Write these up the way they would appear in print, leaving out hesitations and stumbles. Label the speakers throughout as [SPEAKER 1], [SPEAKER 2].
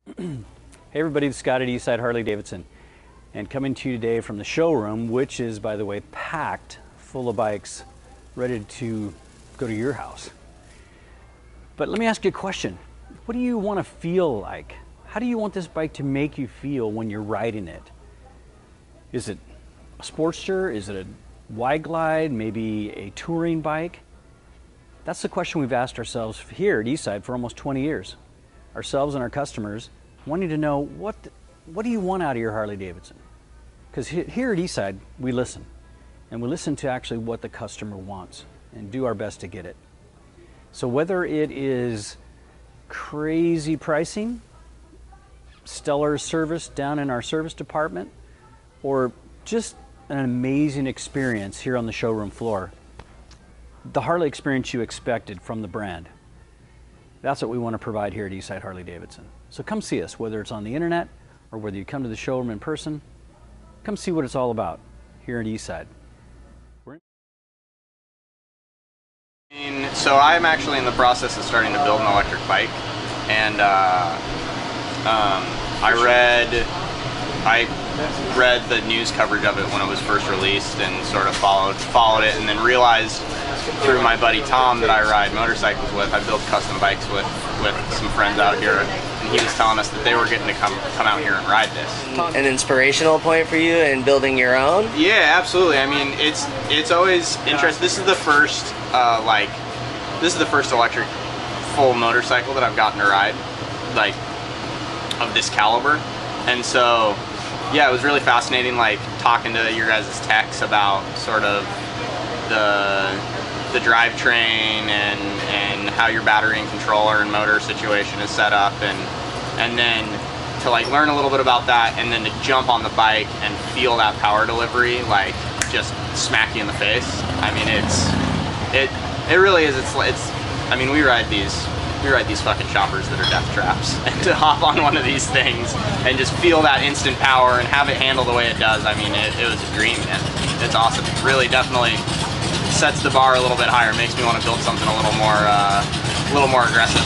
[SPEAKER 1] Hey everybody, it's Scott at Eastside Harley-Davidson, and coming to you today from the showroom, which is, by the way, packed full of bikes ready to go to your house. But let me ask you a question. What do you want to feel like? How do you want this bike to make you feel when you're riding it? Is it a Sportster? Is it a wide glide? Maybe a touring bike? That's the question we've asked ourselves here at Eastside for almost 20 years. Ourselves and our customers wanting to know, what do you want out of your Harley-Davidson? Because here at Eastside, we listen. And we listen to actually what the customer wants and do our best to get it. So whether it is crazy pricing, stellar service down in our service department, or just an amazing experience here on the showroom floor, the Harley experience you expected from the brand. That's what we want to provide here at Eastside Harley-Davidson. So come see us, whether it's on the internet or whether you come to the showroom in person. Come see what it's all about here at Eastside.
[SPEAKER 2] So I'm actually in the process of starting to build an electric bike, and I read the news coverage of it when it was first released and sort of followed it, and then realized through my buddy Tom that I ride motorcycles with. I build custom bikes with some friends out here, and he was telling us that they were getting to come out here and ride this.
[SPEAKER 3] An inspirational point for you in building your own?
[SPEAKER 2] Yeah, absolutely. I mean, it's always interesting. This is the first electric full motorcycle that I've gotten to ride, like, of this caliber. And so, yeah, it was really fascinating, like, talking to your guys' techs about sort of the drivetrain and how your battery and controller and motor situation is set up, and then to like learn a little bit about that, and then to jump on the bike and feel that power delivery, like, just smack you in the face. I mean, it really is. It's I mean, we ride these fucking choppers that are death traps, and to hop on one of these things and just feel that instant power and have it handle the way it does, I mean, it was a dream, man. It's awesome. It really definitely sets the bar a little bit higher, makes me want to build something a little more aggressive.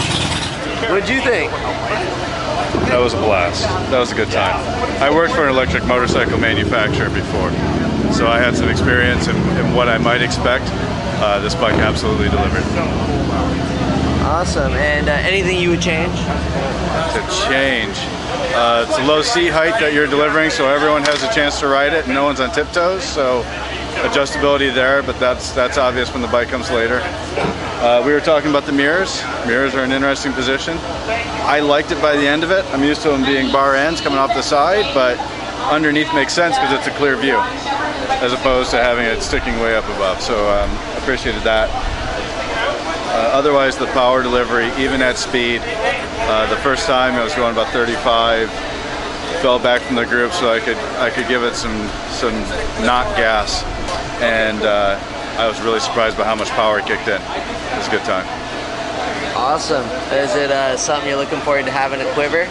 [SPEAKER 3] What'd you think?
[SPEAKER 4] That was a blast. That was a good time. I worked for an electric motorcycle manufacturer before, so I had some experience in what I might expect. This bike absolutely delivered.
[SPEAKER 3] Awesome. And anything you would change?
[SPEAKER 4] To change? It's a low seat height that you're delivering, so everyone has a chance to ride it and no one's on tiptoes, so adjustability there, but that's obvious when the bike comes later. We were talking about the mirrors. Mirrors are an interesting position. I liked it by the end of it. I'm used to them being bar ends coming off the side, but underneath makes sense because it's a clear view as opposed to having it sticking way up above, so I appreciated that. Otherwise, the power delivery, even at speed, the first time I was going about 35, fell back from the group so I could give it some not gas, and I was really surprised by how much power it kicked in. It was a good time.
[SPEAKER 3] Awesome. Is it something you're looking forward to having a quiver?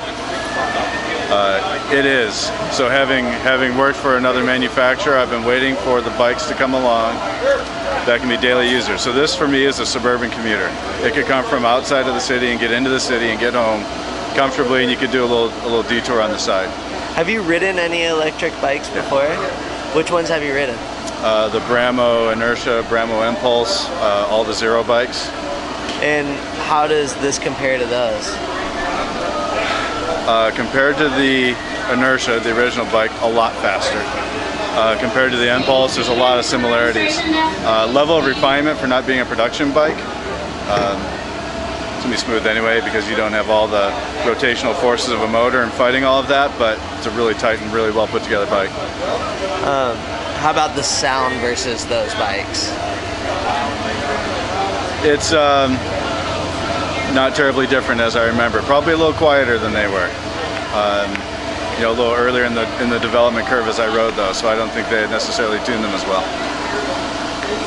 [SPEAKER 4] It is. So having worked for another manufacturer, I've been waiting for the bikes to come along that can be daily users. So this for me is a suburban commuter. It could come from outside of the city and get into the city and get home comfortably, and you could do a little detour on the side.
[SPEAKER 3] Have you ridden any electric bikes before? Yeah. Which ones have you ridden?
[SPEAKER 4] The Bramo Inertia, Bramo Impulse, all the Zero bikes.
[SPEAKER 3] And how does this compare to those?
[SPEAKER 4] Compared to the Inertia, the original bike, a lot faster. Compared to the Impulse, there's a lot of similarities. Level of refinement for not being a production bike. It's gonna be smooth anyway because you don't have all the rotational forces of a motor and fighting all of that, but it's a really tight and really well put together bike.
[SPEAKER 3] How about the sound versus those bikes?
[SPEAKER 4] It's not terribly different as I remember. Probably a little quieter than they were. You know, a little earlier in the development curve as I rode those, so I don't think they had necessarily tuned them as well.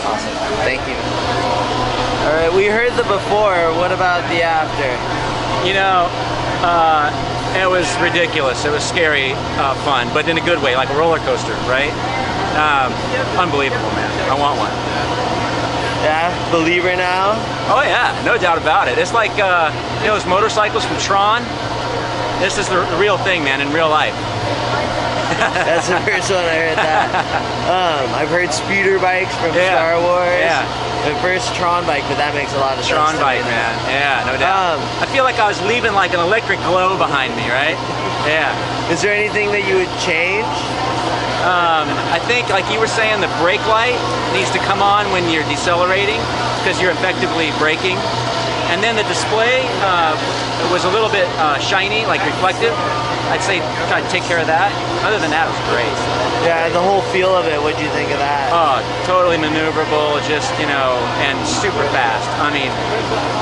[SPEAKER 3] Awesome. Thank you. All right, we heard the before. What about the after?
[SPEAKER 5] You know, it was ridiculous. It was scary, fun, but in a good way, like a roller coaster, right? Unbelievable, man. I want one.
[SPEAKER 3] Yeah, believer now?
[SPEAKER 5] Oh yeah, no doubt about it. It's like those motorcycles from Tron. This is the real thing, man, in real life.
[SPEAKER 3] That's the first one I heard that. I've heard speeder bikes from Star Wars.
[SPEAKER 5] Yeah.
[SPEAKER 3] The first Tron bike, but that makes a lot of sense.
[SPEAKER 5] Tron bike, man. Yeah, no doubt. I feel like I was leaving like an electric glow behind me, right? Yeah.
[SPEAKER 3] Is there anything that you would change?
[SPEAKER 5] I think, like you were saying, the brake light needs to come on when you're decelerating because you're effectively braking. And then the display was a little bit shiny, like reflective. I'd say try to take care of that. Other than that, it was great.
[SPEAKER 3] Yeah, the whole feel of it, what'd you think of that?
[SPEAKER 5] Oh, totally maneuverable, just, you know, and super fast. I mean,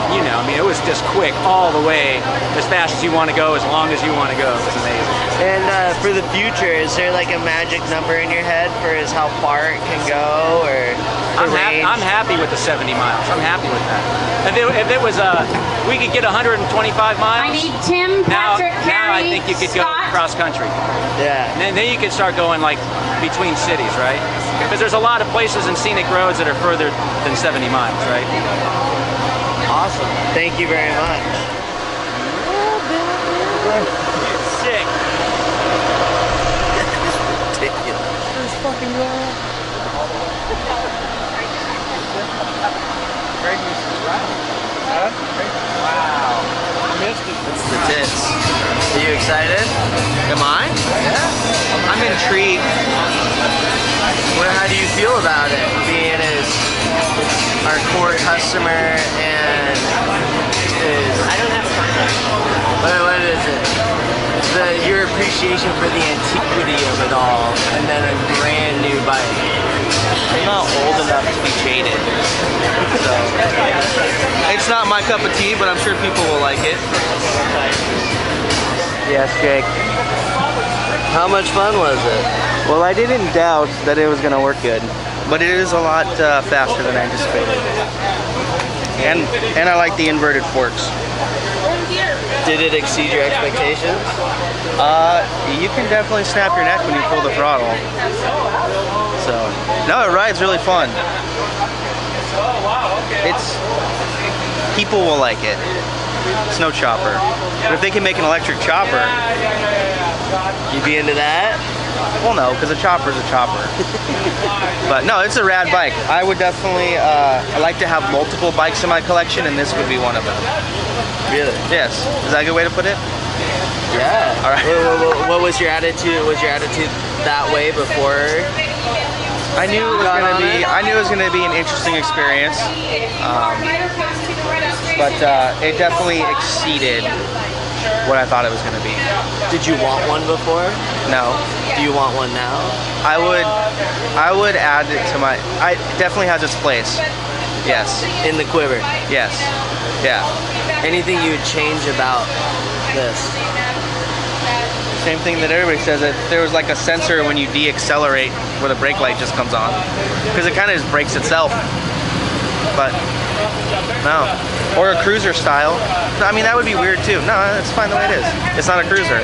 [SPEAKER 5] you know, it was just quick all the way, as fast as you want to go, as long as you want to go. It was amazing.
[SPEAKER 3] And for the future, is there like a magic number in your head for how far it can go, or
[SPEAKER 5] I'm happy with the 70 miles. I'm happy with that. If it was we could get 125 miles.
[SPEAKER 6] I need Tim, Patrick,
[SPEAKER 5] now I
[SPEAKER 6] Carrie,
[SPEAKER 5] think you could
[SPEAKER 6] Scott.
[SPEAKER 5] go cross country.
[SPEAKER 3] Yeah.
[SPEAKER 5] And then you could start going like between cities, right? Because there's a lot of places and scenic roads that are further than 70 miles, right?
[SPEAKER 3] Awesome. Thank you very much.
[SPEAKER 5] Sick.
[SPEAKER 3] Ridiculous.
[SPEAKER 5] This fucking guy. Wow. Missed it.
[SPEAKER 3] It's the tits. Are you excited?
[SPEAKER 2] Am I?
[SPEAKER 3] Yeah.
[SPEAKER 2] I'm intrigued.
[SPEAKER 3] How do you feel about it, being as our core customer and
[SPEAKER 2] I don't have time.
[SPEAKER 3] what is it? Your appreciation for the antiquity of it all, and then a brand new bike.
[SPEAKER 2] I'm not old enough to be jaded. So it's not my cup of tea, but I'm sure people will like it.
[SPEAKER 3] Yes, Jake. How much fun was it?
[SPEAKER 2] Well, I didn't doubt that it was going to work good, but it is a lot faster than I anticipated. And I like the inverted forks.
[SPEAKER 3] Did it exceed your expectations?
[SPEAKER 2] You can definitely snap your neck when you pull the throttle. So, no, it rides really fun. People will like it. It's no chopper. But if they can make an electric chopper,
[SPEAKER 3] You'd be into that?
[SPEAKER 2] well, no, because a chopper's a chopper. But no, it's a rad bike. I would definitely, I like to have multiple bikes in my collection, and this would be one of them.
[SPEAKER 3] Really?
[SPEAKER 2] Yes. Is that a good way to put it?
[SPEAKER 3] Yeah.
[SPEAKER 2] All right.
[SPEAKER 3] What was your attitude? Was your attitude that way before?
[SPEAKER 2] I knew it was gonna be. I knew it was gonna be an interesting experience, but it definitely exceeded what I thought it was gonna be.
[SPEAKER 3] Did you want one before?
[SPEAKER 2] No,
[SPEAKER 3] Do you want one now?
[SPEAKER 2] I would add it to my. It definitely has its place. Yes.
[SPEAKER 3] In the quiver.
[SPEAKER 2] Yes. Yeah.
[SPEAKER 3] Anything you would change about this?
[SPEAKER 2] Same thing that everybody says, that there was like a sensor when you de-accelerate where the brake light just comes on, because it kind of just brakes itself. But no, or a cruiser style. I mean, that would be weird too. No, it's fine the way it is. It's not a cruiser.